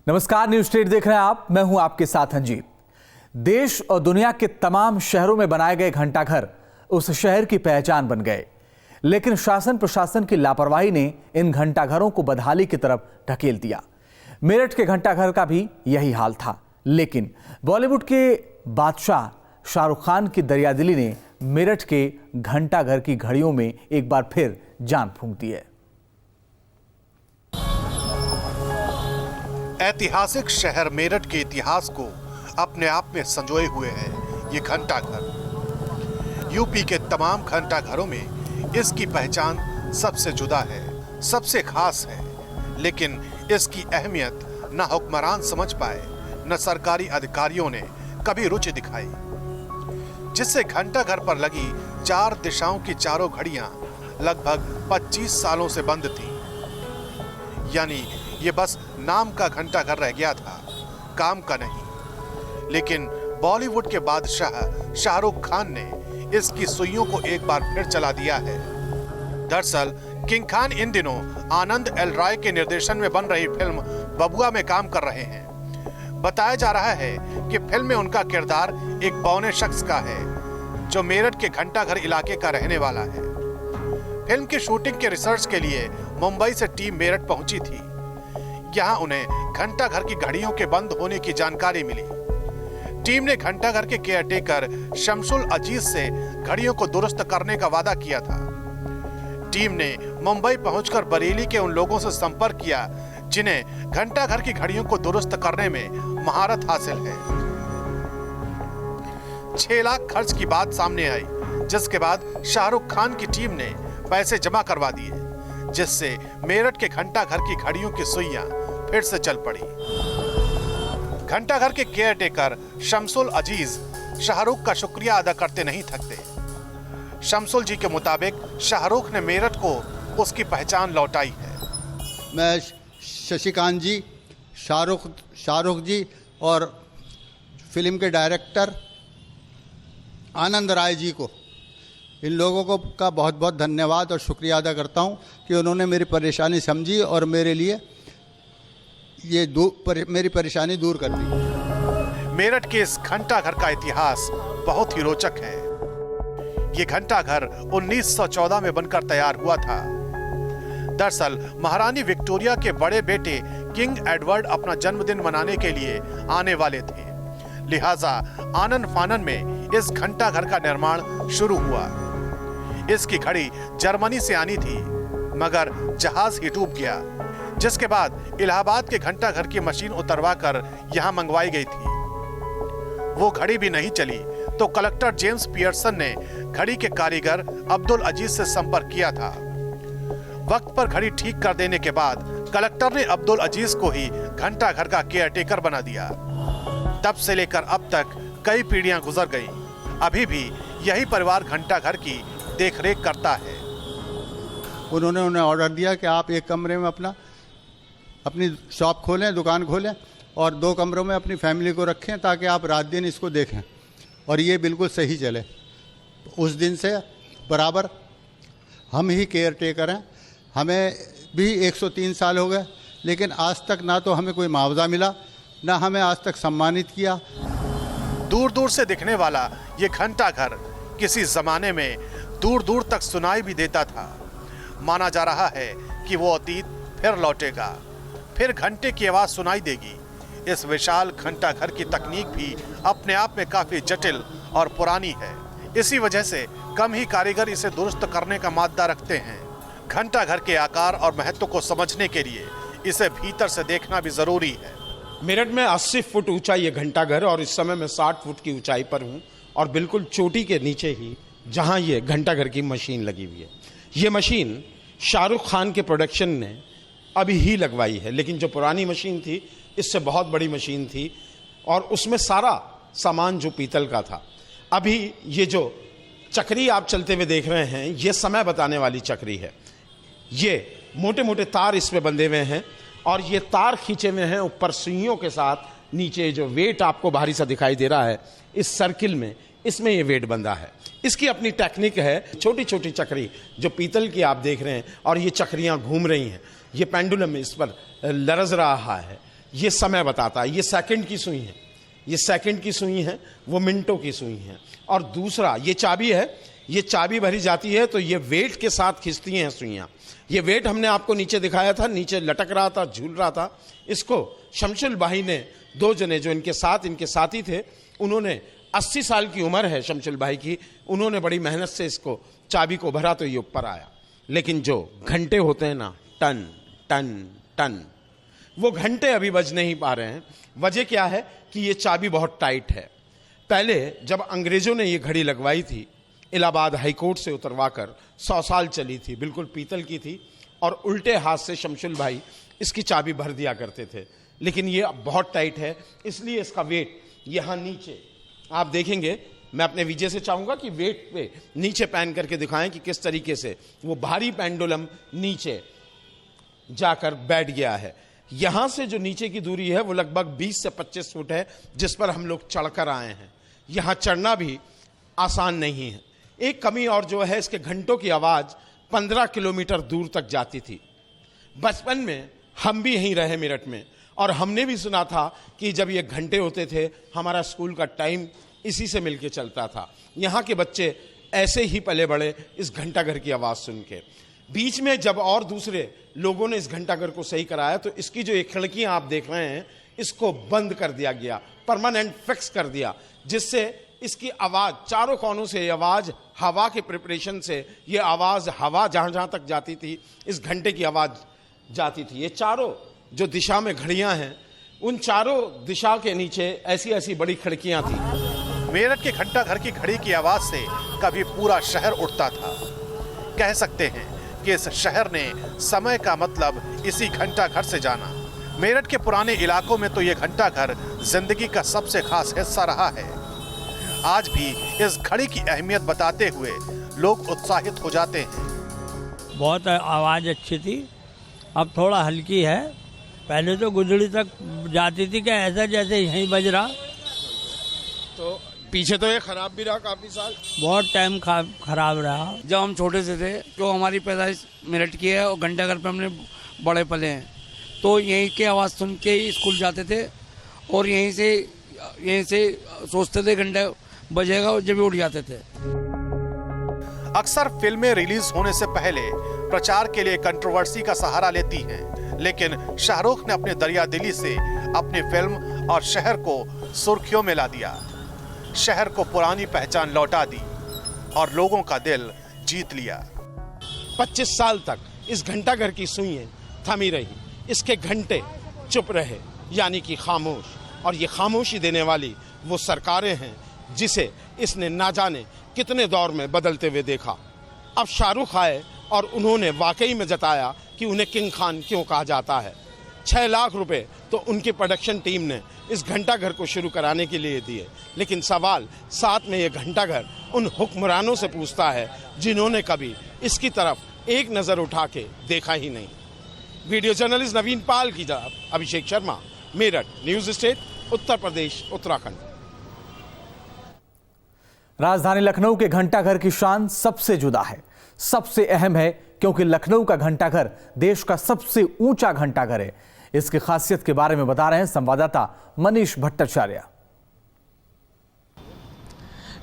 नमस्कार, news state देख रहे हैं आप। मैं हूं आपके साथ अंजीत। देश और दुनिया के तमाम शहरों में बनाए गए घंटाघर उस शहर की पहचान बन गए, लेकिन शासन प्रशासन की लापरवाही ने इन घंटाघरों को बदहाली की तरफ ढकेल दिया। मेरठ के घंटाघर का भी यही हाल था, लेकिन बॉलीवुड के बादशाह शाहरुख खान की दरियादिली ने मेरठ के घंटाघर की घड़ियों में एक बार फिर जान फूंक दी है। ऐतिहासिक शहर मेरठ के इतिहास को अपने आप में संजोए हुए है ये घंटाघर। यूपी के तमाम घंटाघरों में इसकी पहचान सबसे जुदा है, सबसे खास है, लेकिन इसकी अहमियत न हुक्मरान समझ पाए, न सरकारी अधिकारियों ने कभी रुचि दिखाई, जिससे घंटाघर पर लगी 4 दिशाओं की चारों घड़ियां लगभग 25 सालों से बंद थीं। यानी ये बस नाम का घंटाघर रह गया था, काम का नहीं। लेकिन बॉलीवुड के बादशाह शाहरुख खान ने इसकी सुइयों को एक बार फिर चला दिया है। दरअसल किंग खान इन दिनों आनंद एल राय के निर्देशन में बन रही फिल्म बबुआ में काम कर रहे हैं। बताया जा रहा है कि फिल्म में उनका किरदार एक बौने शख्स का है जो मेरठ के घंटाघर इलाके का रहने वाला है। फिल्म की शूटिंग के रिसर्च के लिए मुंबई से टीम मेरठ पहुंची थी। यहाँ उन्हें घंटाघर की घड़ियों के बंद होने की जानकारी मिली। टीम ने घंटाघर के केयरटेकर शमसुल अजीज से घड़ियों को दुरुस्त करने का वादा किया था। टीम ने मुंबई पहुंचकर बरेली के उन लोगों से संपर्क किया जिन्हें घंटाघर की घड़ियों को दुरुस्त करने में महारत हासिल है। 6 लाख खर्च की बात सामने आई, जिसके बाद शाहरुख खान की टीम ने पैसे जमा करवा दिए, जिससे मेरठ के घंटाघर की घड़ियों की सुइयां फिर से चल पड़ी। घंटाघर के केयरटेकर शमसुल अजीज शाहरुख का शुक्रिया अदा करते नहीं थकते। शमसुल जी के मुताबिक शाहरुख ने मेरठ को उसकी पहचान लौटाई है। मैं शशिकांत जी, शाहरुख जी और फिल्म के डायरेक्टर आनंद राय जी को, इन लोगों को का बहुत बहुत धन्यवाद और शुक्रिया अदा करता हूं कि उन्होंने मेरी परेशानी समझी और मेरे लिए ये मेरी परेशानी दूर कर दी। मेरठ के इस घंटाघर का इतिहास बहुत ही रोचक है। ये घंटाघर 1914 में बनकर तैयार हुआ था। दरअसल महारानी विक्टोरिया के बड़े बेटे किंग एडवर्ड अपना जन्मदिन मनाने के लिए आने वाले थे, लिहाजा आनन फानन में इस घंटाघर का निर्माण शुरू हुआ। इसकी घड़ी जर्मनी से आनी थी, मगर जहाज ही डूब गया, जिसके बाद इलाहाबाद के घंटाघर की मशीन उतरवाकर यहां मंगवाई गई थी। वो घड़ी भी नहीं चली तो कलेक्टर जेम्स पियर्सन ने घड़ी के कारीगर अब्दुल अजीज से संपर्क किया था। वक्त पर घड़ी ठीक कर देने के बाद कलेक्टर ने अब्दुल अजीज को ही घंटाघर का केयरटेकर बना दिया। तब से लेकर अब तक कई पीढ़ियां गुजर गईं। अभी भी यही परिवार घंटाघर की देखरेख करता है। उन्होंने उन्हें ऑर्डर दिया कि आप एक कमरे में अपनी शॉप खोलें, दुकान खोलें और 2 कमरों में अपनी फैमिली को रखें ताकि आप रात दिन इसको देखें, और ये बिल्कुल सही चले। उस दिन से बराबर हम ही केयर टेकर हैं। हमें भी 103 साल हो गए, लेकिन आज तक ना तो हमें कोई मुआवजा मिला, ना हमें आज तक सम्मानित किया। दूर दूर से दिखने वाला ये घंटाघर किसी जमाने में दूर दूर तक सुनाई भी देता था। माना जा रहा है कि वो अतीत फिर लौटेगा, फिर घंटे की आवाज सुनाई देगी। इस विशाल घंटाघर की तकनीक भी अपने आप में काफी जटिल और पुरानी है। इसी वजह से कम ही कारीगर इसे दुरुस्त करने का मादा रखते हैं। घंटाघर के आकार और महत्व को समझने के लिए इसे भीतर से देखना भी जरूरी है। मेरठ में 80 फुट ऊंचा ये घंटाघर, और इस समय मैं 60 फुट की ऊंचाई पर हूँ, और बिल्कुल चोटी के नीचे ही जहाँ ये घंटाघर की मशीन लगी हुई है। ये मशीन शाहरुख खान के प्रोडक्शन ने अभी ही लगवाई है, लेकिन जो पुरानी मशीन थी इससे बहुत बड़ी मशीन थी, और उसमें सारा सामान जो पीतल का था। अभी ये जो चक्री आप चलते हुए देख रहे हैं, ये समय बताने वाली चक्री है। ये मोटे मोटे तार इस पे बंधे हुए हैं, और ये तार खींचे हुए हैं ऊपर सुइयों के साथ। नीचे जो वेट आपको भारी सा दिखाई दे रहा है, इस सर्किल में, इसमें ये वेट बंधा है। इसकी अपनी टेक्निक है। छोटी छोटी चक्री जो पीतल की आप देख रहे हैं, और ये चक्रियां घूम रही हैं, ये पेंडुलम इस पर लरज रहा है। ये समय बताता है, ये सेकंड की सुई है, ये सेकंड की सुई है, वो मिनटों की सुई है। और दूसरा ये चाबी है, ये चाबी भरी जाती है तो ये वेट के साथ खींचती हैं सुइयां। ये वेट हमने आपको नीचे दिखाया था, नीचे लटक रहा था, झूल रहा था। इसको शमशुल भाई ने, 2 जने जो इनके साथी थे, उन्होंने 80 साल की उम्र है शमशुल भाई की, उन्होंने बड़ी मेहनत से इसको चाबी को भरा तो ये ऊपर आया। लेकिन जो घंटे होते हैं ना, टन टन टन, वो घंटे अभी बज नहीं पा रहे हैं। वजह क्या है कि ये चाबी बहुत टाइट है। पहले जब अंग्रेजों ने ये घड़ी लगवाई थी, इलाहाबाद हाईकोर्ट से उतरवाकर 100 साल चली थी, बिल्कुल पीतल की थी, और उल्टे हाथ से शमशुल भाई इसकी चाबी भर दिया करते थे। लेकिन ये अब बहुत टाइट है, इसलिए इसका वेट यहाँ नीचे आप देखेंगे। मैं अपने विजय से चाहूंगा कि वेट पे नीचे पैन करके दिखाएं कि किस तरीके से वो भारी पेंडुलम नीचे जाकर बैठ गया है। यहां से जो नीचे की दूरी है वो लगभग 20 से 25 फुट है, जिस पर हम लोग चढ़कर आए हैं। यहां चढ़ना भी आसान नहीं है। एक कमी और जो है, इसके घंटों की आवाज 15 किलोमीटर दूर तक जाती थी। बचपन में हम भी यहीं रहे मेरठ में, और हमने भी सुना था कि जब ये घंटे होते थे, हमारा स्कूल का टाइम इसी से मिलके चलता था। यहाँ के बच्चे ऐसे ही पले बड़े इस घंटाघर की आवाज़ सुन के। बीच में जब और दूसरे लोगों ने इस घंटाघर को सही कराया तो इसकी जो एक खिड़कियाँ आप देख रहे हैं, इसको बंद कर दिया गया, परमानेंट फिक्स कर दिया, जिससे इसकी आवाज़ चारों कोनों से, ये आवाज़ हवा के प्रिपरेशन से, ये आवाज़ हवा जहाँ जहाँ तक जाती थी, इस घंटे की आवाज़ जाती थी। ये चारों जो दिशा में घड़ियां हैं, उन चारों दिशा के नीचे ऐसी ऐसी बड़ी खिड़कियां थी। मेरठ के घंटाघर की घड़ी की आवाज से कभी पूरा शहर उठता था। कह सकते हैं कि इस शहर ने समय का मतलब इसी घंटाघर से जाना। मेरठ के पुराने इलाकों में तो ये घंटाघर जिंदगी का सबसे खास हिस्सा रहा है। आज भी इस घड़ी की अहमियत बताते हुए लोग उत्साहित हो जाते हैं। बहुत आवाज़ अच्छी थी, अब थोड़ा हल्की है। पहले तो गुदड़ी तक जाती थी कि ऐसा जैसे यहीं बज रहा। तो पीछे तो ये खराब भी रहा काफी साल, बहुत टाइम खराब रहा। जब हम छोटे से थे, जो हमारी पैदाइश मेरठ की है और घंटाघर पे हमने बड़े पले हैं, तो यहीं की आवाज़ सुन के ही स्कूल जाते थे और यहीं से सोचते थे घंटा बजेगा और जब भी उठ जाते थे। अक्सर फिल्में रिलीज होने से पहले प्रचार के लिए कंट्रोवर्सी का सहारा लेती हैं, लेकिन शाहरुख ने अपने दरियादिली से अपनी फिल्म और शहर को सुर्खियों में ला दिया, शहर को पुरानी पहचान लौटा दी और लोगों का दिल जीत लिया। 25 साल तक इस घंटाघर की सुइयां थमी रही, इसके घंटे चुप रहे, यानी कि खामोश। और ये खामोशी देने वाली वो सरकारें हैं जिसे इसने ना जाने कितने दौर में बदलते हुए देखा। अब शाहरुख आए और उन्होंने वाकई में जताया कि उन्हें किंग खान क्यों कहा जाता है। 6 लाख रुपए तो उनकी प्रोडक्शन टीम ने इस घंटाघर को शुरू कराने के लिए दिए, लेकिन सवाल साथ में ये घंटाघर उन हुक्मरानों से पूछता है जिन्होंने कभी इसकी तरफ एक नज़र उठा के देखा ही नहीं। वीडियो जर्नलिस्ट नवीन पाल की जगह अभिषेक शर्मा, मेरठ, न्यूज स्टेट, उत्तर प्रदेश, उत्तराखंड। राजधानी लखनऊ के घंटाघर की शान सबसे जुदा है, सबसे अहम है, क्योंकि लखनऊ का घंटाघर देश का सबसे ऊंचा घंटाघर है। इसकी खासियत के बारे में बता रहे हैं संवाददाता मनीष भट्टाचार्य।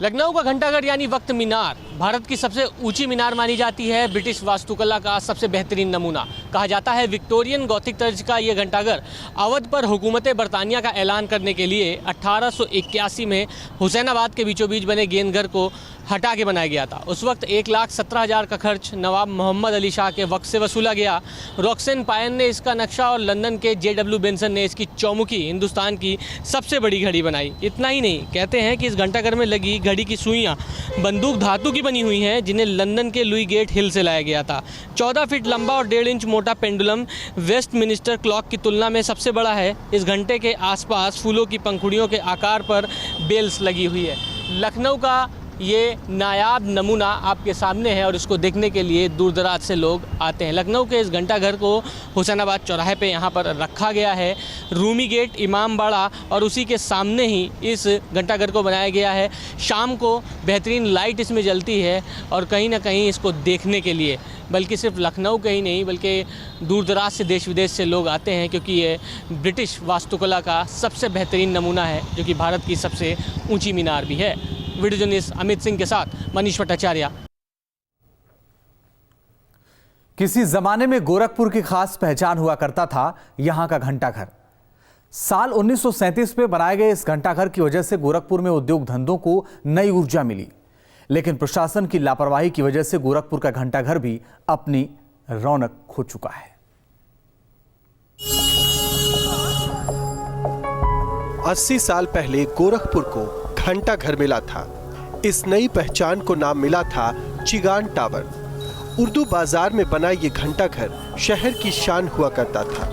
लखनऊ का घंटाघर यानी वक्त मीनार भारत की सबसे ऊंची मीनार मानी जाती है। ब्रिटिश वास्तुकला का सबसे बेहतरीन नमूना कहा जाता है। विक्टोरियन गॉथिक तर्ज का ये घंटाघर अवध पर हुकूमत बरतानिया का ऐलान करने के लिए 1881 में हुसैनाबाद के बीचों बीच बने गेंदघर को हटा के बनाया गया था। उस वक्त 1,17,000 का खर्च नवाब मोहम्मद अली शाह के वक्त से वसूला गया। रॉक्सेन पायन ने इसका नक्शा और लंदन के J.W. बेंसन ने इसकी चौमुखी हिंदुस्तान की सबसे बड़ी घड़ी बनाई। इतना ही नहीं, कहते हैं कि इस घंटाघर में लगी घड़ी की सुइयां बंदूक धातु की बनी हुई हैं, जिन्हें लंदन के लुई गेट हिल से लाया गया था। 14 फीट लंबा और 1.5 इंच मोटा पेंडुलम वेस्टमिनिस्टर क्लॉक की तुलना में सबसे बड़ा है। इस घंटे के आसपास फूलों की पंखुड़ियों के आकार पर बेल्स लगी हुई है। लखनऊ का ये नायाब नमूना आपके सामने है और इसको देखने के लिए दूर दराज से लोग आते हैं। लखनऊ के इस घंटाघर को हुसैनाबाद चौराहे पे यहाँ पर रखा गया है। रूमी गेट, इमामबाड़ा और उसी के सामने ही इस घंटाघर को बनाया गया है। शाम को बेहतरीन लाइट इसमें जलती है और कहीं ना कहीं इसको देखने के लिए बल्कि सिर्फ लखनऊ के ही नहीं बल्कि दूर दराज से देश विदेश से लोग आते हैं, क्योंकि ये ब्रिटिश वास्तुकला का सबसे बेहतरीन नमूना है जो कि भारत की सबसे ऊंची मीनार भी है। वीडियो जर्नलिस्ट अमित सिंह के साथ मनीष भट्टाचार्य। किसी जमाने में गोरखपुर की खास पहचान हुआ करता था यहां का घंटाघर। साल 1937 में बनाए गए इस घंटाघर की वजह से गोरखपुर में उद्योग धंधों को नई ऊर्जा मिली, लेकिन प्रशासन की लापरवाही की वजह से गोरखपुर का घंटाघर भी अपनी रौनक खो चुका है। 80 साल पहले गोरखपुर को घंटाघर मिला था। इस नई पहचान को नाम मिला था चिगान टावर। उर्दू बाजार में बना ये घंटाघर शहर की शान हुआ करता था।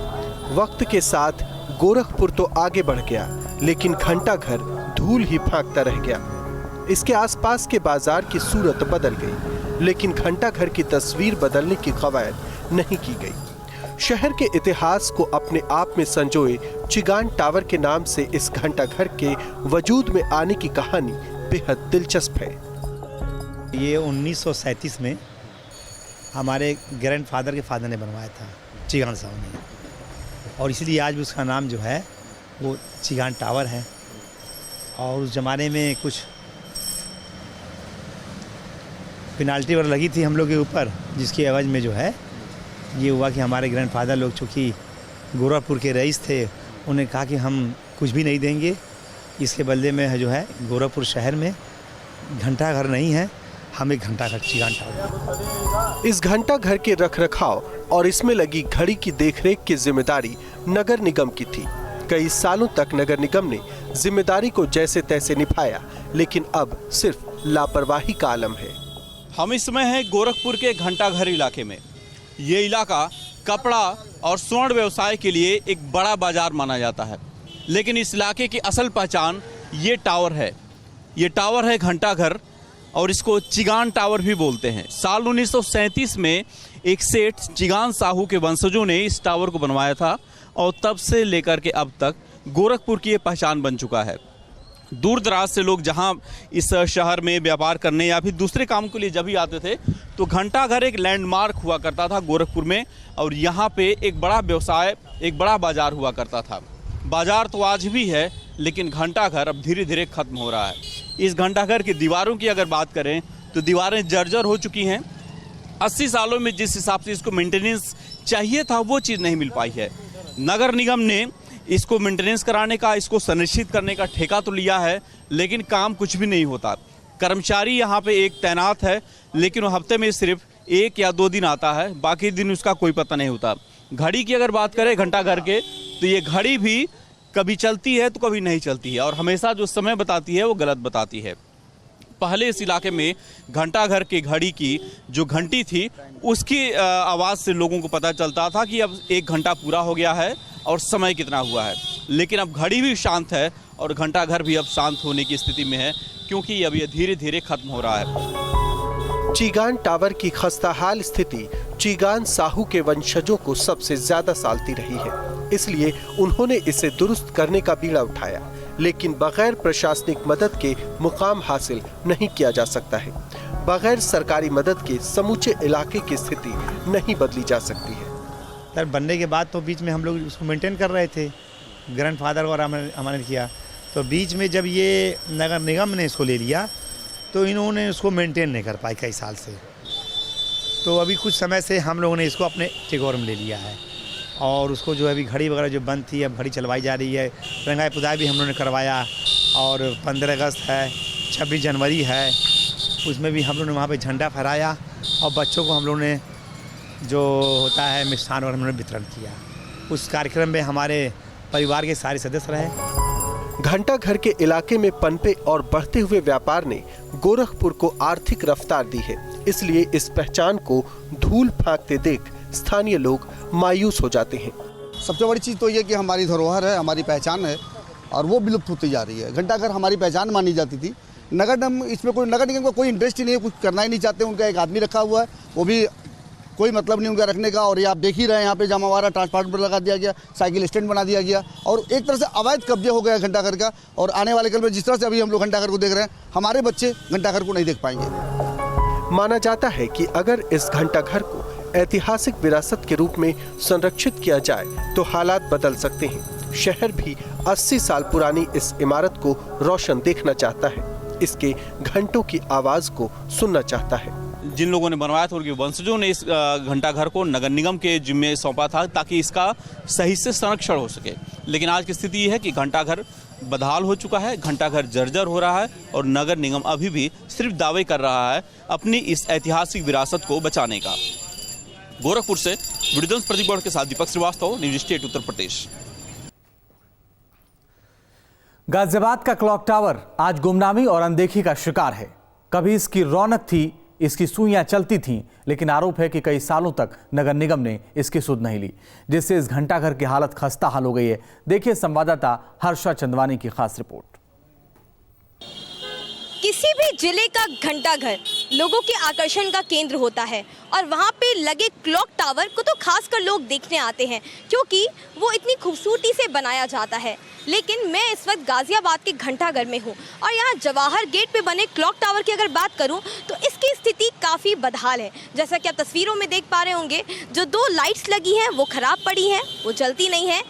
वक्त के साथ गोरखपुर तो आगे बढ़ गया, लेकिन घंटाघर धूल ही फांकता रह गया। इसके आसपास के बाजार की सूरत बदल गई, लेकिन घंटाघर की तस्वीर बदलने की कवायद नहीं की गई। शहर के इतिहास को अपने आप में संजोए चिगान टावर के नाम से इस घंटाघर के वजूद में आने की कहानी बेहद दिलचस्प है। ये 1937 में हमारे ग्रैंडफादर के फादर ने बनवाया था, चिगान साहब ने, और इसलिए आज भी उसका नाम जो है वो चिगान टावर है। और उस ज़माने में कुछ पेनाल्टी वगैरह लगी थी हम लोग के ऊपर, जिसकी एवज में जो है ये हुआ कि हमारे ग्रैंडफादर लोग चूँकि गोरखपुर के रईस थे, उन्हें कहा कि हम कुछ भी नहीं देंगे, इसके बदले में जो है गोरखपुर शहर में घंटाघर नहीं है, हम एक घंटाघर चिगान टावर। इस घंटाघर के रखरखाव और इसमें लगी घड़ी की देखरेख की जिम्मेदारी नगर निगम की थी। कई सालों तक नगर निगम ने जिम्मेदारी को जैसे तैसे निभाया, लेकिन अब सिर्फ लापरवाही का आलम है। हम इस समय हैं गोरखपुर के घंटाघर इलाके में। ये इलाका कपड़ा और स्वर्ण व्यवसाय के लिए एक बड़ा बाजार माना जाता है, लेकिन इस इलाके की असल पहचान ये टावर है। ये टावर है घंटाघर और इसको चिगान टावर भी बोलते हैं। साल 1937 में एक सेठ चिगान साहू के वंशजों ने इस टावर को बनवाया था और तब से लेकर के अब तक गोरखपुर की ये पहचान बन चुका है। दूर दराज से लोग जहां इस शहर में व्यापार करने या फिर दूसरे काम के लिए जब भी आते थे तो घंटाघर एक लैंडमार्क हुआ करता था गोरखपुर में, और यहाँ पे एक बड़ा व्यवसाय, एक बड़ा बाजार हुआ करता था। बाजार तो आज भी है, लेकिन घंटाघर अब धीरे धीरे खत्म हो रहा है। इस घंटाघर की दीवारों की अगर बात करें तो दीवारें जर्जर हो चुकी हैं। 80 सालों में जिस हिसाब से इसको मेंटेनेंस चाहिए था वो चीज़ नहीं मिल पाई है। नगर निगम ने इसको मेंटेनेंस कराने का, इसको सुनिश्चित करने का ठेका तो लिया है, लेकिन काम कुछ भी नहीं होता। कर्मचारी यहाँ पे एक तैनात है, लेकिन वो हफ्ते में सिर्फ 1 या 2 दिन आता है, बाकी दिन उसका कोई पता नहीं होता। घड़ी की अगर बात करें घंटाघर के, तो ये घड़ी भी कभी चलती है तो कभी नहीं चलती है, और हमेशा जो समय बताती है वो गलत बताती है। पहले इस इलाके में घंटाघर की घड़ी की जो घंटी थी उसकी आवाज़ से लोगों को पता चलता था कि अब 1 घंटा पूरा हो गया है और समय कितना हुआ है। लेकिन अब घड़ी भी शांत है और घंटाघर भी अब शांत होने की स्थिति में है, क्योंकि अब ये धीरे धीरे खत्म हो रहा है। चिगान टावर की खस्ताहाल स्थिति चिगान साहू के वंशजों को सबसे ज्यादा सालती रही है, इसलिए उन्होंने इसे दुरुस्त करने का बीड़ा उठाया, लेकिन बगैर प्रशासनिक मदद के मुकाम हासिल नहीं किया जा सकता है। बगैर सरकारी मदद के समूचे इलाके की स्थिति नहीं बदली जा सकती है। सर, बनने के बाद तो बीच में हम लोग उसको मेंटेन कर रहे थे, ग्रैंडफादर और हमारे किया, तो बीच में जब ये नगर निगम ने इसको ले लिया तो इन्होंने उसको मेंटेन नहीं कर पाए कई साल से। तो अभी कुछ समय से हम लोगों ने इसको अपने टेकओवर में ले लिया है, और उसको जो है अभी घड़ी वगैरह जो बंद थी, अब घड़ी चलवाई जा रही है। रंगाई पुताई भी हम लोगों ने करवाया, और 15 अगस्त है, 26 जनवरी है, उसमें भी हम लोगों ने वहाँ पे झंडा फहराया, और बच्चों को हम लोगों ने जो होता है मिष्ठान वगैरह हमने वितरण किया। उस कार्यक्रम में हमारे परिवार के सारे सदस्य रहे। घंटाघर के इलाके में पनपे और बढ़ते हुए व्यापार ने गोरखपुर को आर्थिक रफ्तार दी है, इसलिए इस पहचान को धूल फेंकते देख स्थानीय लोग मायूस हो जाते हैं। सबसे बड़ी चीज़ तो ये कि हमारी धरोहर है, हमारी पहचान है, और वो विलुप्त होती जा रही है। घंटाघर हमारी पहचान मानी जाती थी, नगर निगम इसमें कोई नगर निगम का कोई इंटरेस्ट ही नहीं है, कुछ करना ही नहीं चाहते। उनका एक आदमी रखा हुआ है, वो भी कोई मतलब नहीं उनका रखने का। और ये आप देख ही रहे हैं, यहाँ पे जमावारा ट्रांसपोर्ट लगा दिया गया, साइकिल स्टैंड बना दिया गया और एक तरह से अवैध कब्जे हो गया घंटाघर का। और आने वाले कल में जिस तरह से अभी हम लोग घंटाघर को देख रहे हैं, हमारे बच्चे घंटाघर को नहीं देख पाएंगे। माना जाता है कि अगर इस घंटाघर को ऐतिहासिक विरासत के रूप में संरक्षित किया जाए तो हालात बदल सकते हैं। शहर भी 80 साल पुरानी इस इमारत को रोशन देखना चाहता है, इसके घंटों की आवाज को सुनना चाहता है। जिन लोगों ने बनवाया था उनके वंशजों ने इस घंटाघर को नगर निगम के जिम्मे सौंपा था ताकि इसका सही से संरक्षण हो सके। लेकिन आज की स्थिति ये है कि घंटाघर बदहाल हो चुका है, घंटाघर जर्जर हो रहा है और नगर निगम अभी भी सिर्फ दावे कर रहा है अपनी इस ऐतिहासिक विरासत को बचाने का। गोरखपुर से वीडियो प्रतिबड़ के साथ दीपक श्रीवास्तव, न्यूज स्टेट उत्तर प्रदेश। गाजियाबाद का क्लॉक टावर आज गुमनामी और अनदेखी का शिकार है। कभी इसकी रौनक थी, इसकी सुइयां चलती थीं, लेकिन आरोप है कि कई सालों तक नगर निगम ने इसकी सुध नहीं ली, जिससे इस घंटाघर की हालत खस्ता हाल हो गई है। देखिए संवाददाता हर्षा चंदवानी की खास रिपोर्ट। किसी भी जिले का घंटाघर लोगों के आकर्षण का केंद्र होता है और वहाँ पे लगे क्लॉक टावर को तो खासकर लोग देखने आते हैं क्योंकि वो इतनी खूबसूरती से बनाया जाता है। लेकिन मैं इस वक्त गाजियाबाद के घंटाघर में हूँ और यहाँ जवाहर गेट पे बने क्लॉक टावर की अगर बात करूँ तो इसकी स्थिति काफ़ी बदहाल है। जैसा कि आप तस्वीरों में देख पा रहे होंगे, जो 2 लाइट्स लगी हैं वो ख़राब पड़ी हैं, वो जलती नहीं है।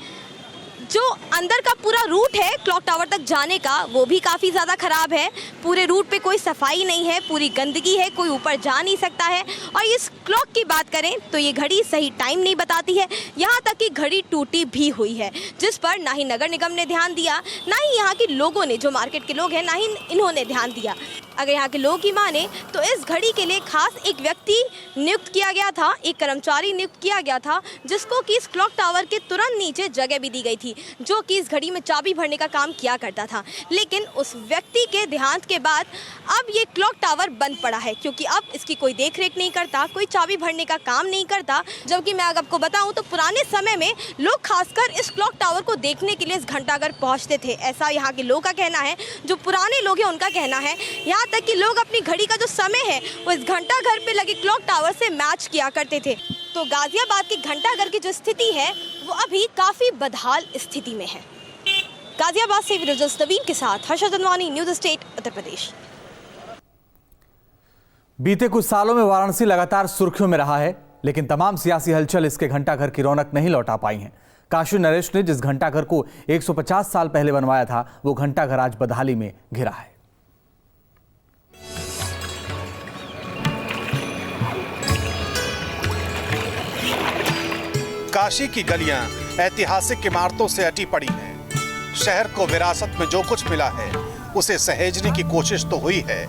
जो अंदर का पूरा रूट है क्लॉक टावर तक जाने का वो भी काफ़ी ज़्यादा ख़राब है। पूरे रूट पे कोई सफाई नहीं है, पूरी गंदगी है, कोई ऊपर जा नहीं सकता है। और इस क्लॉक की बात करें तो ये घड़ी सही टाइम नहीं बताती है, यहाँ तक कि घड़ी टूटी भी हुई है, जिस पर ना ही नगर निगम ने ध्यान दिया, ना ही यहाँ के लोगों ने, जो मार्केट के लोग हैं, ना ही इन्होंने ध्यान दिया। अगर यहाँ के लोगों की माने तो इस घड़ी के लिए खास एक व्यक्ति नियुक्त किया गया था, एक कर्मचारी नियुक्त किया गया था, जिसको कि इस क्लॉक टावर के तुरंत नीचे जगह भी दी गई थी, जो कि इस घड़ी में चाबी भरने का काम किया करता था। लेकिन उस व्यक्ति के देहांत के बाद अब ये क्लॉक टावर बंद पड़ा है क्योंकि अब इसकी कोई देखरेख नहीं करता, कोई चाबी भरने का काम नहीं करता। जबकि मैं आपको बताऊं तो पुराने समय में लोग खासकर इस क्लॉक टावर को देखने के लिए इस घंटाघर पहुंचते थे, ऐसा यहाँ के लोगों का कहना है। जो पुराने लोग हैं उनका कहना है, यहाँ तक कि लोग अपनी घड़ी का जो समय है वो इस घंटाघर पे लगे क्लॉक टावर से मैच किया करते थे। तो गाजियाबाद के घंटाघर की जो स्थिति है वो अभी काफी बदहाल स्थिति में है। गाजियाबाद से विरोजस नवीन के साथ हर्षा चंदवानी, न्यूज स्टेट उत्तर प्रदेश। बीते कुछ सालों में वाराणसी लगातार सुर्खियों में रहा है, लेकिन तमाम सियासी हलचल इसके घंटाघर की रौनक नहीं लौटा पाई है। काशी नरेश ने जिस घंटाघर को 150 साल पहले बनवाया था, वो घंटाघर आज बदहाली में घिरा है। काशी की गलियां ऐतिहासिक इमारतों से अटी पड़ी हैं। शहर को विरासत में जो कुछ मिला है उसे सहेजने की कोशिश तो हुई है,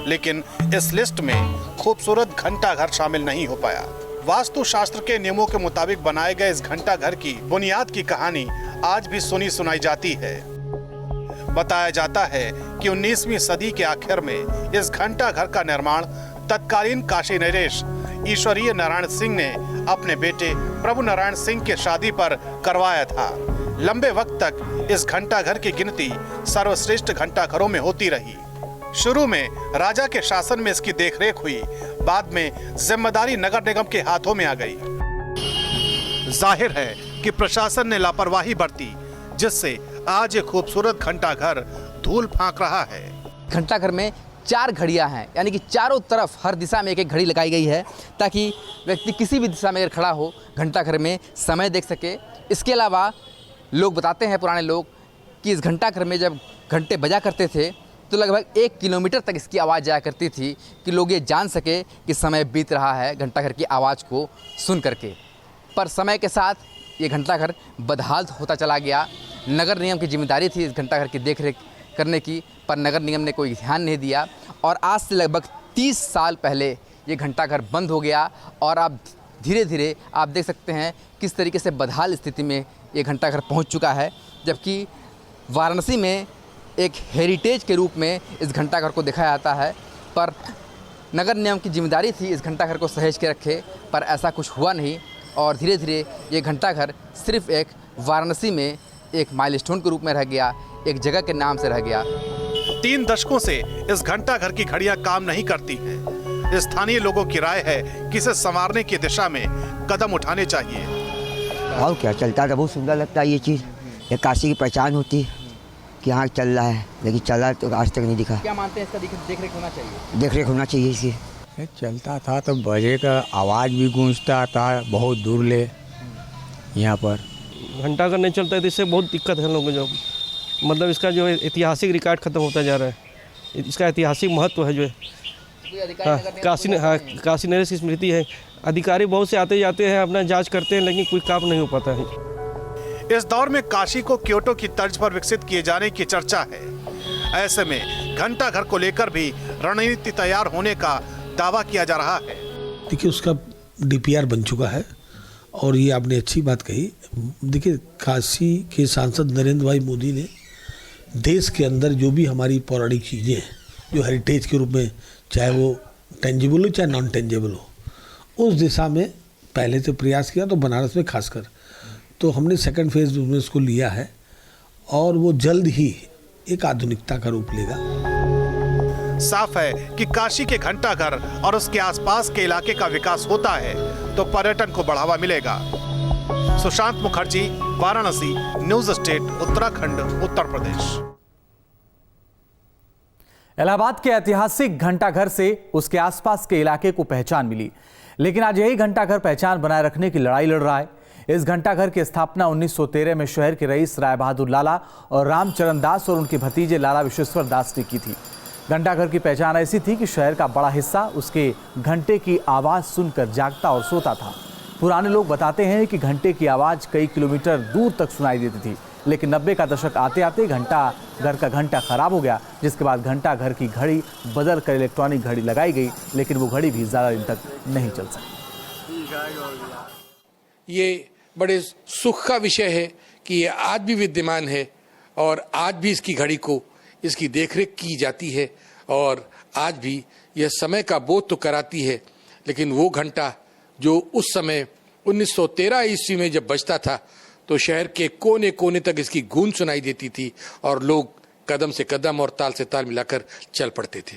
लेकिन इस लिस्ट में खूबसूरत घंटाघर शामिल नहीं हो पाया। वास्तुशास्त्र के नियमों के मुताबिक बनाए गए इस घंटाघर की बुनियाद की कहानी आज भी सुनी सुनाई जाती है। बताया जाता है कि 19वीं सदी के आखिर में इस घंटाघर का निर्माण तत्कालीन काशी नरेश ईश्वरीय नारायण सिंह ने अपने बेटे प्रभु नारायण सिंह की शादी पर करवाया था। लंबे वक्त तक इस घंटाघर की गिनती सर्वश्रेष्ठ घंटाघरों में होती रही। शुरू में राजा के शासन में इसकी देखरेख हुई, बाद में जिम्मेदारी नगर निगम के हाथों में आ गई। जाहिर है कि प्रशासन ने लापरवाही बरती, जिससे आज ये खूबसूरत घंटाघर धूल फांक रहा है। घंटाघर में 4 घड़ियां हैं, यानी कि चारों तरफ हर दिशा में एक एक घड़ी लगाई गई है ताकि व्यक्ति किसी भी दिशा में अगर खड़ा हो घंटाघर में समय देख सके। इसके अलावा लोग बताते हैं, पुराने लोग, कि इस घंटाघर में जब घंटे बजा करते थे तो लगभग 1 किलोमीटर तक इसकी आवाज़ जाया करती थी कि लोग ये जान सके कि समय बीत रहा है घंटाघर की आवाज़ को सुन करके। पर समय के साथ ये घंटाघर बदहाल होता चला गया। नगर निगम की जिम्मेदारी थी इस घंटाघर की देखरेख करने की, पर नगर निगम ने कोई ध्यान नहीं दिया और आज से लगभग 30 साल पहले ये घंटाघर बंद हो गया और अब धीरे धीरे आप देख सकते हैं किस तरीके से बदहाल स्थिति में ये घंटाघर पहुंच चुका है। जबकि वाराणसी में एक हेरिटेज के रूप में इस घंटाघर को देखा जाता है, पर नगर निगम की जिम्मेदारी थी इस घंटाघर को सहेज के रखे, पर ऐसा कुछ हुआ नहीं और धीरे धीरे ये घंटाघर सिर्फ एक वाराणसी में एक माइलस्टोन के रूप में रह गया, एक जगह के नाम से रह गया। 3 दशकों से इस घंटाघर की घड़ियां काम नहीं करती हैं। स्थानीय लोगों की राय है कि इसे संवारने की दिशा में कदम उठाने चाहिए। और क्या, चलता तो बहुत सुंदर लगता है ये चीज़। ये काशी की पहचान होती है कि हाँ चल रहा है, लेकिन चला तो आज तक नहीं दिखा। क्या मानते हैं इसका देख रेख होना चाहिए? देख रेख होना चाहिए इसे। चलता था तो बजे का आवाज़ भी गूंजता था बहुत दूर ले। यहाँ पर घंटाघर नहीं चलता है तो इससे बहुत दिक्कत है लोगों को। जो मतलब इसका जो ऐतिहासिक रिकॉर्ड खत्म होता जा रहा है। इसका ऐतिहासिक महत्व है जो काशी नरेश की स्मृति है। अधिकारी बहुत से आते जाते हैं, अपना जांच करते हैं, लेकिन कोई काम नहीं हो पाता है। इस दौर में काशी को क्योटो की तर्ज पर विकसित किए जाने की चर्चा है। ऐसे में घंटाघर को लेकर भी रणनीति तैयार होने का दावा किया जा रहा है। देखिए, उसका डीपीआर बन चुका है और ये आपने अच्छी बात कही। देखिए, काशी के सांसद नरेंद्र भाई मोदी ने देश के अंदर जो भी हमारी पौराणिक चीज़ें हैं, जो हेरिटेज के रूप में, चाहे वो टेंजिबल हो चाहे नॉन टेंजिबल हो, उस दिशा में पहले से प्रयास किया। तो बनारस में खासकर तो हमने सेकंड फेज में उसको लिया है और वो जल्द ही एक आधुनिकता का रूप लेगा। साफ है कि काशी के घंटाघर और उसके आसपास के इलाके का विकास होता है तो पर्यटन को बढ़ावा मिलेगा। Sushant Mukherjee, Varanasi, news state, Uttarakhand, Uttar Pradesh. इलाहाबाद के ऐतिहासिक घंटाघर से उसके आसपास के इलाके को पहचान मिली, लेकिन आज यही घंटाघर पहचान बनाए रखने की लड़ाई लड़ रहा है। इस घंटाघर की स्थापना 1913 में शहर के रईस राय बहादुर लाला और रामचरण दास और उनके भतीजे लाला विश्वेश्वर दास ने की थी। घंटाघर की पहचान ऐसी थी कि शहर का बड़ा हिस्सा उसके घंटे की आवाज़ सुनकर जागता और सोता था। पुराने लोग बताते हैं कि घंटे की आवाज़ कई किलोमीटर दूर तक सुनाई देती थी, लेकिन 90 का दशक आते आते घंटाघर का घंटा खराब हो गया, जिसके बाद घंटाघर की घड़ी बदल कर इलेक्ट्रॉनिक घड़ी लगाई गई, लेकिन वो घड़ी भी ज़्यादा दिन तक नहीं चल सकी। ये बड़े सुख का विषय है कि ये आज भी विद्यमान है और आज भी इसकी घड़ी को, इसकी देखरेख की जाती है और आज भी यह समय का बोध तो कराती है, लेकिन वो घंटा जो उस समय 1913 ईस्वी में जब बजता था तो शहर के कोने कोने तक इसकी गूंज सुनाई देती थी और लोग कदम से कदम और ताल से ताल मिलाकर चल पड़ते थे।